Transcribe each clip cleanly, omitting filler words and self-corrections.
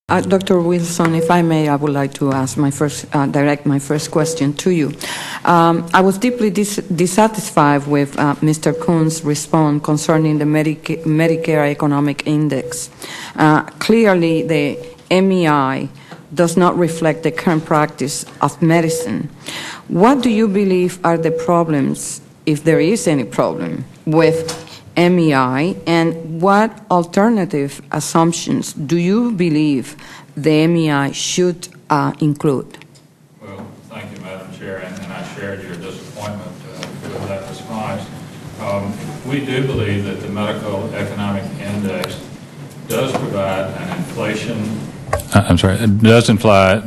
Dr. Wilson, if I may, I would like to ask direct my first question to you. I was deeply dissatisfied with Mr. Kuhn's response concerning the Medicare Economic Index. Clearly, the MEI does not reflect the current practice of medicine. What do you believe are the problems, if there is any problem, with MEI, and what alternative assumptions do you believe the MEI should include? Well, thank you, Madam Chair, and I shared your disappointment with that response. We do believe that the Medical Economic Index does provide an inflation.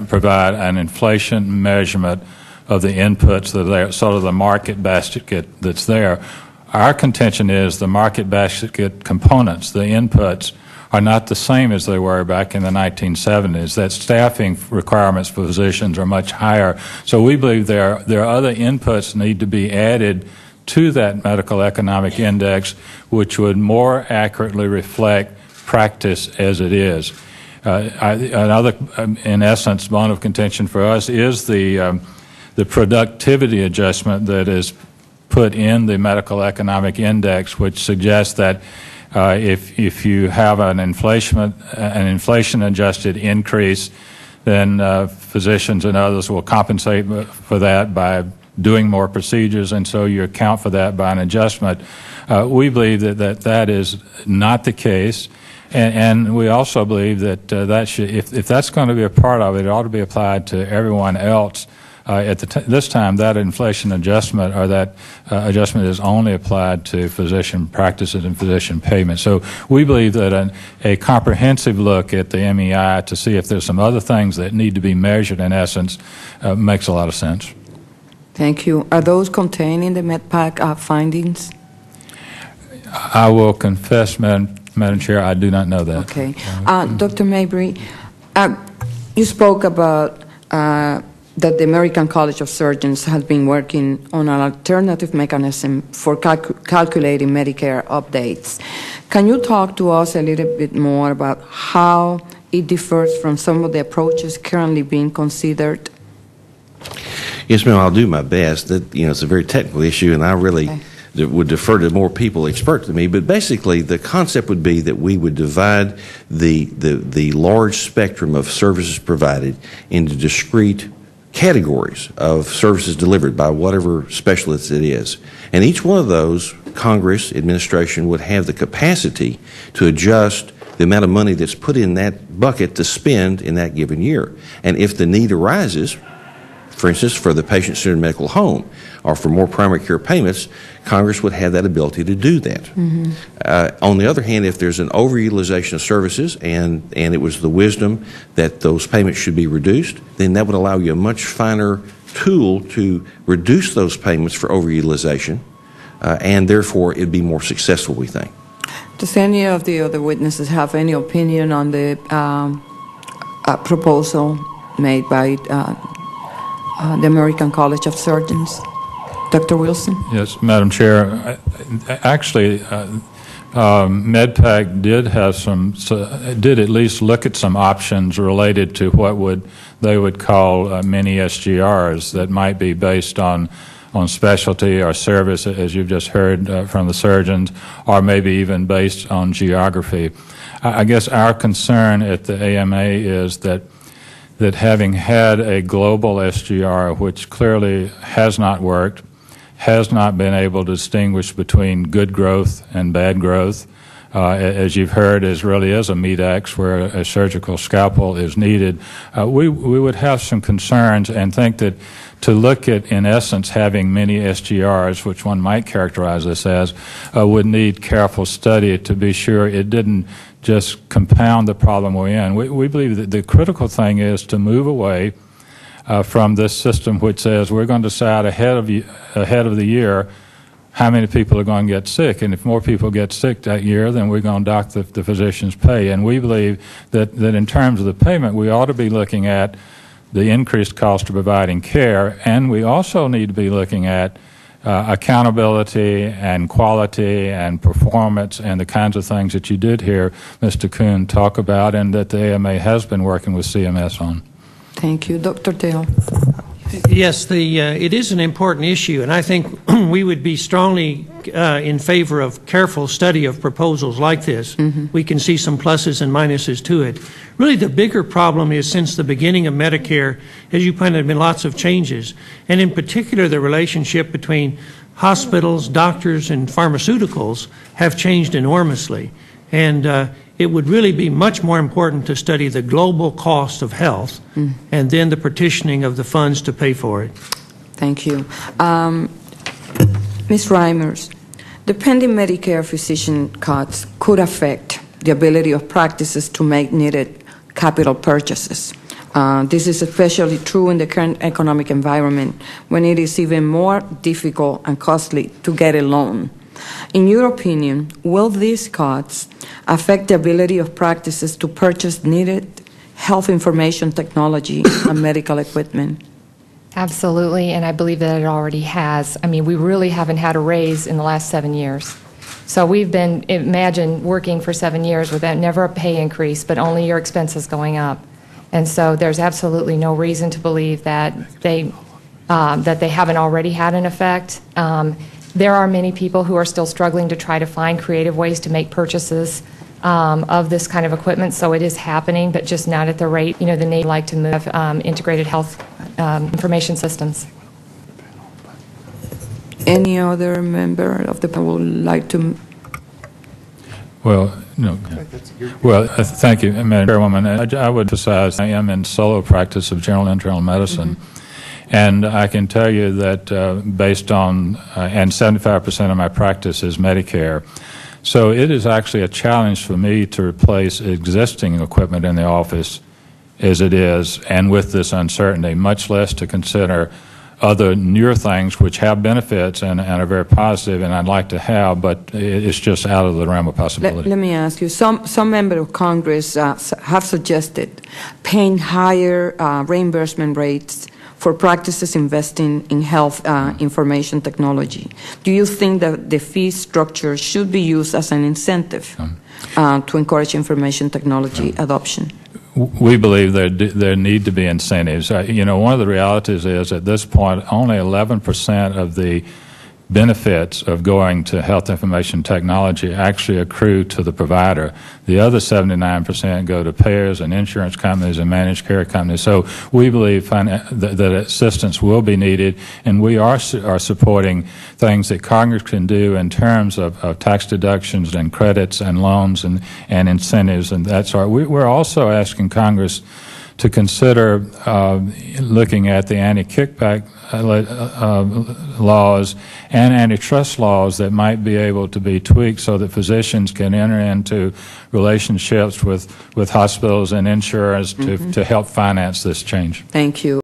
Provide an inflation measurement of the inputs that are there, sort of the market basket that's there. Our contention is the market basket components, the inputs, are not the same as they were back in the 1970s, that staffing requirements for physicians are much higher. So we believe there are other inputs need to be added to that medical economic index, which would more accurately reflect practice as it is. Another, in essence, bone of contention for us is the productivity adjustment that is put in the medical economic index, which suggests that if you have an inflation adjusted increase, then physicians and others will compensate for that by doing more procedures, and so you account for that by an adjustment. We believe that is not the case, and we also believe that if that's going to be a part of it, it ought to be applied to everyone else. This time, that inflation adjustment or that adjustment is only applied to physician practices and physician payments. So we believe that a comprehensive look at the MEI to see if there's some other things that need to be measured, in essence, makes a lot of sense. Thank you. Are those contained in the MedPAC findings? I will confess, Madam Chair, I do not know that. Okay. Dr. Mabry, you spoke about that the American College of Surgeons has been working on an alternative mechanism for calculating Medicare updates. Can you talk to us a little bit more about how it differs from some of the approaches currently being considered? Yes, ma'am, I'll do my best. It's a very technical issue, and I really would defer to more people expert than me. But basically, the concept would be that we would divide the large spectrum of services provided into discrete categories of services delivered by whatever specialist it is. And each one of those, Congress, administration, would have the capacity to adjust the amount of money that's put in that bucket to spend in that given year. And if the need arises, for instance, for the patient-centered medical home or for more primary care payments, Congress would have that ability to do that. Mm-hmm. On the other hand, if there's an overutilization of services and it was the wisdom that those payments should be reduced, then that would allow you a much finer tool to reduce those payments for overutilization, and therefore it'd be more successful, we think. Does any of the other witnesses have any opinion on the proposal made by the American College of Surgeons? Dr. Wilson? Yes, Madam Chair. Actually, MedPAC did at least look at some options related to what they would call mini SGRs that might be based on specialty or service, as you've just heard from the surgeons, or maybe even based on geography. I guess our concern at the AMA is that having had a global SGR, which clearly has not worked, has not been able to distinguish between good growth and bad growth, as you've heard, really is a meat axe where a surgical scalpel is needed. We would have some concerns and think that to look at, in essence, having many SGRs, which one might characterize this as, would need careful study to be sure it didn't just compound the problem we're in. We believe that the critical thing is to move away from this system which says we're going to decide ahead of the year how many people are going to get sick, and if more people get sick that year, then we're going to dock the physician's pay. And we believe that in terms of the payment, we ought to be looking at the increased cost of providing care, and we also need to be looking at accountability and quality and performance and the kinds of things that you did hear Mr. Kuhn talk about and that the AMA has been working with CMS on. Thank you. Dr. Dale. Yes, it is an important issue, and I think we would be strongly in favor of careful study of proposals like this. We can see some pluses and minuses to it. Really, the bigger problem is since the beginning of Medicare, as you pointed out, there have been lots of changes, and in particular the relationship between hospitals, doctors, and pharmaceuticals have changed enormously. And it would really be much more important to study the global cost of health and then the partitioning of the funds to pay for it. Thank you. Ms. Reimers, the pending Medicare physician cuts could affect the ability of practices to make needed capital purchases. This is especially true in the current economic environment when it is even more difficult and costly to get a loan. In your opinion, will these cuts affect the ability of practices to purchase needed health information technology and medical equipment? Absolutely, and I believe that it already has. I mean, we really haven't had a raise in the last 7 years. So we've been, imagine working for 7 years without never a pay increase, but only your expenses going up. And so there's absolutely no reason to believe that they haven't already had an effect. There are many people who are still struggling to try to find creative ways to make purchases of this kind of equipment, so it is happening, but just not at the rate, the Navy like to move integrated health information systems. Any other member of the panel would like to? Well, no. Well, thank you, Madam Chairwoman. I would emphasize I am in solo practice of general internal medicine. And I can tell you that based on, and 75% of my practice is Medicare, so it is actually a challenge for me to replace existing equipment in the office as it is, and with this uncertainty, much less to consider other newer things which have benefits and are very positive and I'd like to have, but it's just out of the realm of possibility. Let me ask you, some members of Congress have suggested paying higher reimbursement rates for practices investing in health information technology. Do you think that the fee structure should be used as an incentive to encourage information technology adoption? We believe there need to be incentives. One of the realities is at this point only 11% of the benefits of going to health information technology actually accrue to the provider. The other 79% go to payers and insurance companies and managed care companies. So we believe that assistance will be needed, and we are supporting things that Congress can do in terms of tax deductions and credits and loans and incentives and that sort. We're also asking Congress to consider looking at the anti-kickback laws and antitrust laws that might be able to be tweaked so that physicians can enter into relationships with hospitals and insurers to help finance this change. Thank you.